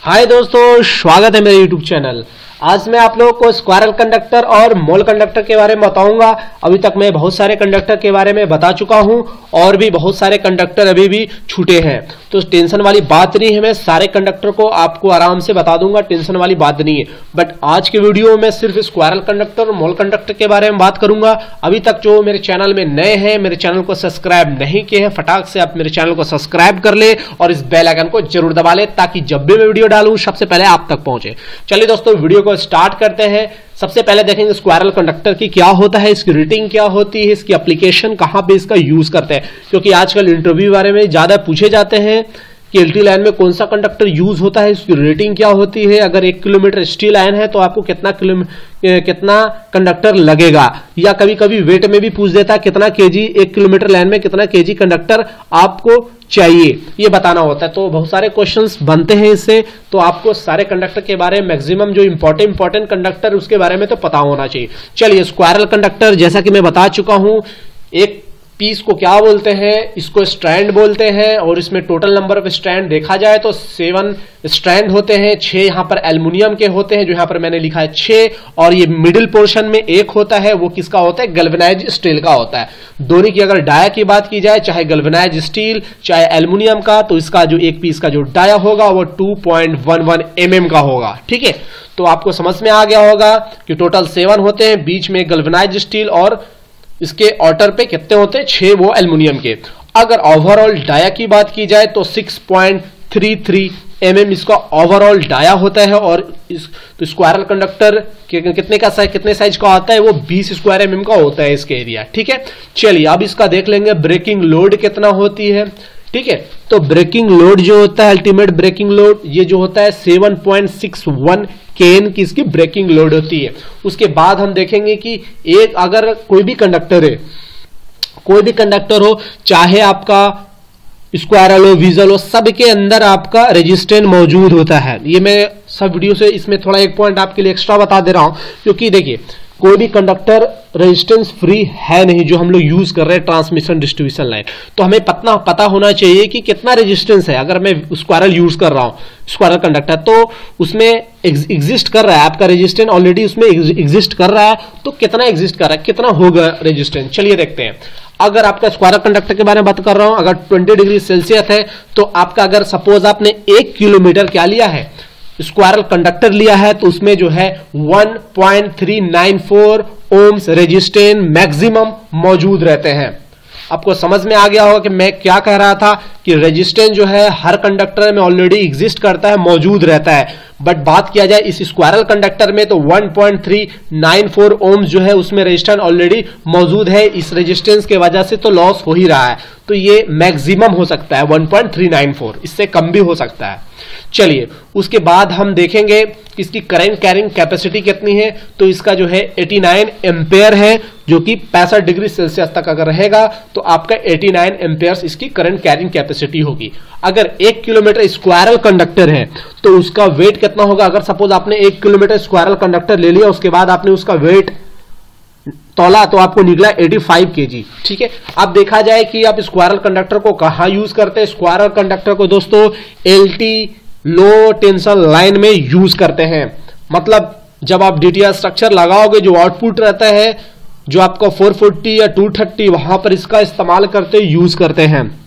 हाय दोस्तों, स्वागत है मेरे YouTube चैनल। आज मैं आप लोगों को स्क्वायरल कंडक्टर और मोल कंडक्टर के बारे में बताऊंगा। अभी तक मैं बहुत सारे कंडक्टर के बारे में बता चुका हूं और भी बहुत सारे कंडक्टर अभी भी छूटे हैं, तो टेंशन वाली बात नहीं है। मैं सारे कंडक्टर को आपको आराम से बता दूंगा, टेंशन वाली बात नहीं है। बट आज के वीडियो में सिर्फ स्क्वायरल कंडक्टर और मोल कंडक्टर के बारे में बात करूंगा। अभी तक जो मेरे चैनल में नए हैं, मेरे चैनल को सब्सक्राइब नहीं किए हैं, फटाक से आप मेरे चैनल को सब्सक्राइब कर ले और इस बेल आइकन को जरूर दबा ले ताकि जब भी मैं वीडियो डालूं सबसे पहले आप तक पहुंचे। चलिए दोस्तों, वीडियो को स्टार्ट करते हैं। सबसे पहले देखेंगे स्क्वायरल कंडक्टर की क्या होता है, इसकी रेटिंग क्या होती है, इसकी एप्लीकेशन कहां पे इसका यूज करते हैं, क्योंकि आजकल इंटरव्यू बारे में ज्यादा पूछे जाते हैं कि एलटी लाइन में कौन सा कंडक्टर यूज होता है, इसकी रेटिंग क्या होती है। अगर 1 किलोमीटर स्टील लाइन है तो आपको कितना कंडक्टर लगेगा, या कभी कभी वेट में भी पूछ देता है कितना केजी 1 किलोमीटर लाइन में कितना केजी कंडक्टर आपको चाहिए, ये बताना होता है। तो बहुत सारे क्वेश्चंस बनते हैं इससे, तो आपको सारे कंडक्टर के बारे में मैक्सिमम जो इंपॉर्टेंट कंडक्टर उसके बारे में तो पता होना चाहिए। चलिए, स्क्वायरल कंडक्टर जैसा कि मैं बता चुका हूं, एक पीस को क्या बोलते हैं, इसको स्ट्रैंड बोलते हैं। और इसमें टोटल नंबर ऑफ स्ट्रैंड देखा जाए तो 7 स्ट्रैंड होते हैं। 6 यहां पर एल्युमिनियम के होते हैं, जो यहां पर मैंने लिखा है 6। और ये मिडिल पोर्शन में एक होता है, वो किसका होता है, गैल्वेनाइज्ड स्टील का होता है। दोनों की अगर डाया की बात की जाए, चाहे गैल्वेनाइज्ड स्टील चाहे एल्युमिनियम का, तो इसका जो एक पीस का जो डाया होगा वो 2.11 mm का होगा। ठीक है, तो आपको समझ में आ गया होगा कि टोटल 7 होते हैं, बीच में गैल्वेनाइज्ड स्टील और इसके आउटर पे कितने होते हैं, 6 वो एल्युमिनियम के। अगर ओवरऑल डाया की बात की जाए तो 6.33 mm इसका ओवरऑल डाया होता है। और तो स्क्वायरल कंडक्टर कितने साइज का होता है, वो 20 स्क्वायर mm का होता है इसके एरिया। ठीक है, चलिए अब इसका देख लेंगे ब्रेकिंग लोड कितना होती है। ठीक है, तो ब्रेकिंग लोड जो होता है, अल्टीमेट ब्रेकिंग लोड, ये जो होता है 7.61 kN की इसकी ब्रेकिंग लोड होती है। उसके बाद हम देखेंगे कि एक अगर कोई भी कंडक्टर हो, चाहे आपका स्क्वायरल हो, विजल हो, सबके अंदर आपका रेजिस्टेंस मौजूद होता है। ये मैं सब वीडियो से इसमें थोड़ा एक पॉइंट आपके लिए एक्स्ट्रा बता दे रहा हूं, क्योंकि देखिए कोई भी कंडक्टर रेजिस्टेंस फ्री है नहीं जो हम लोग यूज कर रहे हैं ट्रांसमिशन डिस्ट्रीब्यूशन लाइन। तो हमें पता होना चाहिए कि कितना रेजिस्टेंस है। अगर मैं स्क्वायरल यूज कर रहा हूं, स्क्वायरल कंडक्टर, तो उसमें एग्जिस्ट कर रहा है आपका रेजिस्टेंस, ऑलरेडी उसमें एग्जिस्ट कर रहा है, तो कितना एग्जिस्ट कर रहा है, कितना होगा रेजिस्टेंस, चलिए देखते हैं। अगर आपका स्क्वायरल कंडक्टर के बारे में बात कर रहा हूं, अगर 20 डिग्री सेल्सियस है, तो आपका अगर सपोज आपने 1 किलोमीटर क्या लिया है, स्क्वायरल कंडक्टर लिया है, तो उसमें जो है 1.394 ओम्स रेजिस्टेंस मैक्सिमम मौजूद रहते हैं। आपको समझ में आ गया होगा कि मैं क्या कह रहा था, कि रेजिस्टेंस जो है हर कंडक्टर में ऑलरेडी एग्जिस्ट करता है, मौजूद रहता है। बट बात किया जाए इस स्क्वायरल कंडक्टर में, तो 1.394 ओम्स जो है उसमें रेजिस्टेंस ऑलरेडी मौजूद है। इस रेजिस्टेंस के वजह से तो लॉस हो ही रहा है, तो ये मैक्सिमम हो सकता है 1.394, इससे कम भी हो सकता है। चलिए, उसके बाद हम देखेंगे कि इसकी करंट कैरिंग कैपेसिटी कितनी है। तो इसका जो है 89 एम्पेयर है, जो कि 65 डिग्री सेल्सियस तक अगर रहेगा तो आपका 89 एम्पेयर इसकी करंट कैरिंग कैपेसिटी होगी। अगर 1 किलोमीटर स्क्वायरल कंडक्टर है तो उसका वेट कितना होगा। अगर सपोज आपने 1 किलोमीटर स्क्वायरल कंडक्टर ले लिया, उसके बाद आपने उसका वेट तोला, तो आपको निकला 85 kg। ठीक है, अब देखा जाए कि आप स्क्वायरल कंडक्टर को कहां यूज करते हैं। स्क्वायरल कंडक्टर को दोस्तों एलटी लो टेंशन लाइन में यूज करते हैं। मतलब जब आप डीटीआर स्ट्रक्चर लगाओगे, जो आउटपुट रहता है, जो आपका 440 या 230, वहां पर इसका इस्तेमाल करते यूज करते हैं।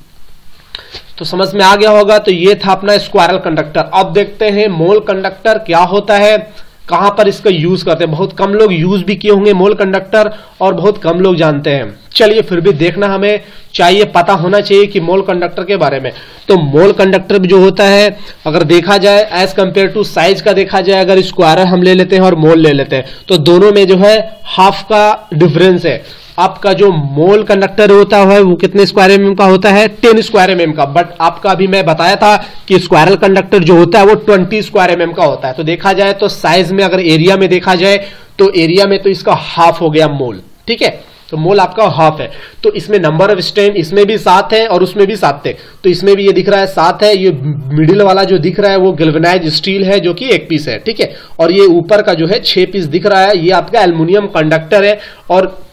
तो समझ में आ गया होगा। तो ये था अपना स्क्वायरल कंडक्टर। अब देखते हैं मोल कंडक्टर क्या होता है, कहां पर इसका यूज करते हैं। बहुत कम लोग यूज भी किए होंगे मोल कंडक्टर, और बहुत कम लोग जानते हैं। चलिए, फिर भी देखना हमें चाहिए, पता होना चाहिए कि मोल कंडक्टर के बारे में। तो मोल कंडक्टर जो होता है, अगर देखा जाए एज कंपेयर टू साइज का देखा जाए, अगर स्क्वायरल हम ले लेते हैं और मोल ले लेते हैं, तो दोनों में जो है हाफ का डिफरेंस है। आपका जो मोल कंडक्टर होता है वो कितने स्क्वायर mm का होता है, 10 स्क्वायर mm का। बट आपका अभी मैं बताया था कि स्क्वायरल कंडक्टर जो होता है वो 20 स्क्वायर mm का होता है। तो देखा जाए तो साइज में, अगर एरिया में देखा जाए, तो एरिया में तो इसका हाफ हो गया मोल। ठीक है, तो मोल आपका हाफ है। तो इसमें नंबर ऑफ स्ट्रैंड इसमें भी 7 है और उसमें भी 7 है। तो इसमें भी ये दिख रहा है 7 है। ये मिडिल वाला जो दिख रहा है वो गैल्वेनाइज्ड स्टील है, जो कि 1 पीस है। ठीक है, और ये ऊपर का जो है 6 पीस दिख रहा है, ये आपका एल्युमिनियम कंडक्टर है। और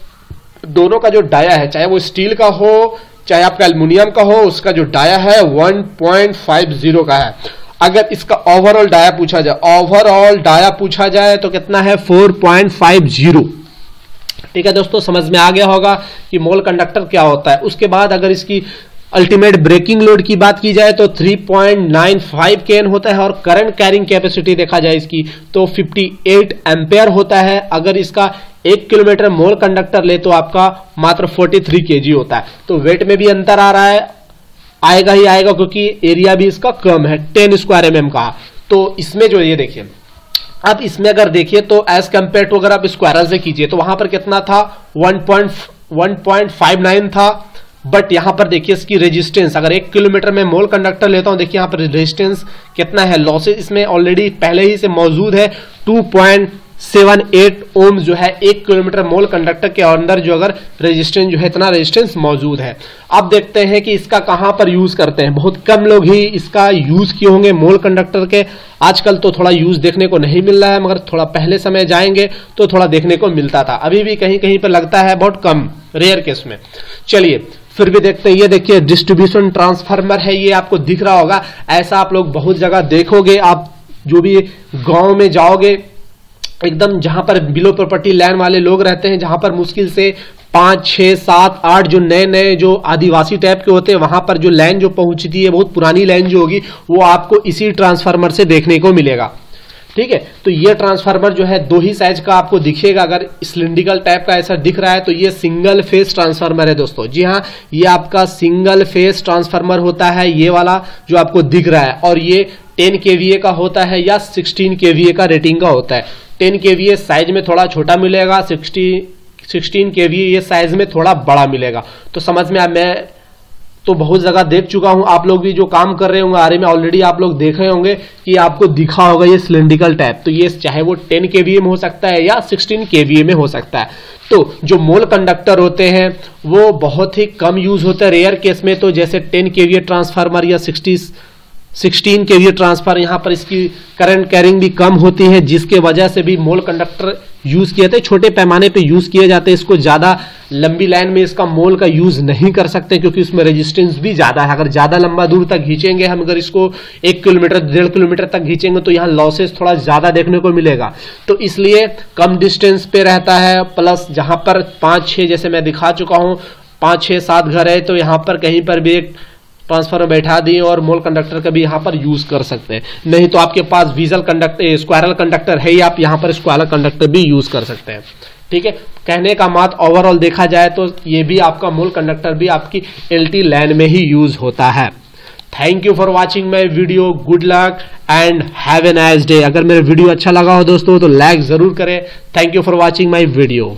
दोनों का जो डाया है, चाहे वो स्टील का हो चाहे आपका एल्युमिनियम का हो, उसका जो डाया है 1.50 का है। अगर इसका ओवरऑल डाया पूछा जाए तो कितना है 4.50। ठीक है दोस्तों, समझ में आ गया होगा कि मोल कंडक्टर क्या होता है। उसके बाद अगर इसकी अल्टीमेट ब्रेकिंग लोड की बात की जाए तो 3.95 केन होता है, और करंट कैरिंग कैपेसिटी देखा जाए इसकी तो 58 एम्पेयर होता है। अगर इसका 1 किलोमीटर मोल कंडक्टर ले तो आपका मात्र 43 kg होता है। तो वेट में भी अंतर आ रहा है, आएगा ही आएगा, क्योंकि एरिया भी इसका कम है, 10 स्क्वायर mm का। तो इसमें जो ये देखिए, अब इसमें अगर देखिए तो एज कंपेयर टू अगर आप स्क्वायरल से कीजिए तो वहां पर कितना था 1.59 था, बट यहां पर देखिए इसकी रेजिस्टेंस, अगर 1 किलोमीटर में मोल कंडक्टर लेता हूं, देखिए यहां पर रेजिस्टेंस कितना है, लॉसेस इसमें ऑलरेडी पहले ही से मौजूद है 2.78 ओम जो है 1 किलोमीटर मोल कंडक्टर के अंदर जो अगर रेजिस्टेंस जो है इतना रेजिस्टेंस मौजूद है। अब देखते हैं कि इसका कहां पर यूज करते हैं। बहुत कम लोग ही इसका यूज किए होंगे मोल कंडक्टर के, आजकल तो थोड़ा यूज देखने को नहीं मिल रहा है, मगर थोड़ा पहले समय जाएंगे तो थोड़ा देखने को मिलता था। अभी भी कहीं कहीं पर लगता है, बहुत कम, रेयर केस में। चलिए फिर भी देखते हैं। ये देखिए डिस्ट्रीब्यूशन ट्रांसफार्मर है, ये आपको दिख रहा होगा, ऐसा आप लोग बहुत जगह देखोगे। आप जो भी गांव में जाओगे, एकदम जहां पर बिलो प्रॉपर्टी लैंड वाले लोग रहते हैं, जहां पर मुश्किल से 5, 6, 7, 8 जो नए नए जो आदिवासी टाइप के होते हैं, वहां पर जो लाइन जो पहुंचती है, बहुत पुरानी लाइन जो होगी, वो आपको इसी ट्रांसफार्मर से देखने को मिलेगा। ठीक है, तो ये ट्रांसफार्मर जो है 2 ही साइज का आपको दिखेगा। अगर सिलिंड्रिकल टाइप का ऐसा दिख रहा है तो ये सिंगल फेज ट्रांसफार्मर है दोस्तों। जी हाँ, ये आपका सिंगल फेज ट्रांसफार्मर होता है, ये वाला जो आपको दिख रहा है, और ये 10 kVA का होता है या 16 kVA का रेटिंग का होता है। 10 kVA साइज में थोड़ा छोटा मिलेगा, 16 kVA ये साइज में थोड़ा बड़ा मिलेगा। तो समझ में मैं तो बहुत जगह देख चुका हूं, आप लोग भी जो काम कर रहे होंगे आरे में ऑलरेडी आप लोग देखे होंगे कि आपको दिखा होगा ये सिलिंड्रिकल टाइप। तो ये चाहे वो 10 kVA में हो सकता है या 16 kVA में हो सकता है। तो जो मोल कंडक्टर होते हैं वो बहुत ही कम यूज होते हैं, रेयर केस में। तो जैसे 10 kVA ट्रांसफार्मर या 16 kVA ट्रांसफर, यहाँ पर इसकी करंट कैरिंग भी कम होती है, जिसके वजह से भी मोल कंडक्टर यूज किए थे, छोटे पैमाने पे यूज किए जाते हैं। इसको ज्यादा लंबी लाइन में इसका मोल का यूज नहीं कर सकते, क्योंकि उसमें रेजिस्टेंस भी ज्यादा है। अगर ज्यादा लंबा दूर तक खींचेंगे हम, अगर इसको 1 किलोमीटर 1.5 किलोमीटर तक खींचेंगे तो यहाँ लॉसेस थोड़ा ज्यादा देखने को मिलेगा। तो इसलिए कम डिस्टेंस पे रहता है, प्लस जहां पर 5-6 जैसे मैं दिखा चुका हूं 5-6-7 घर है, तो यहाँ पर कहीं पर भी एक ट्रांसफार्मर बैठा दिए और मोल कंडक्टर का भी यहाँ पर यूज कर सकते हैं। नहीं तो आपके पास विजल कंडक्टर, स्क्वायरल कंडक्टर है ही, आप यहाँ पर स्क्वायरल कंडक्टर भी यूज कर सकते हैं। ठीक है, कहने का मात ओवरऑल देखा जाए तो ये भी आपका मोल कंडक्टर भी आपकी LT लाइन में ही यूज होता है। Thank you for watching my video, good luck and have a nice day. अगर मेरा वीडियो अच्छा लगा हो दोस्तों तो लाइक जरूर करें। Thank you for watching my video.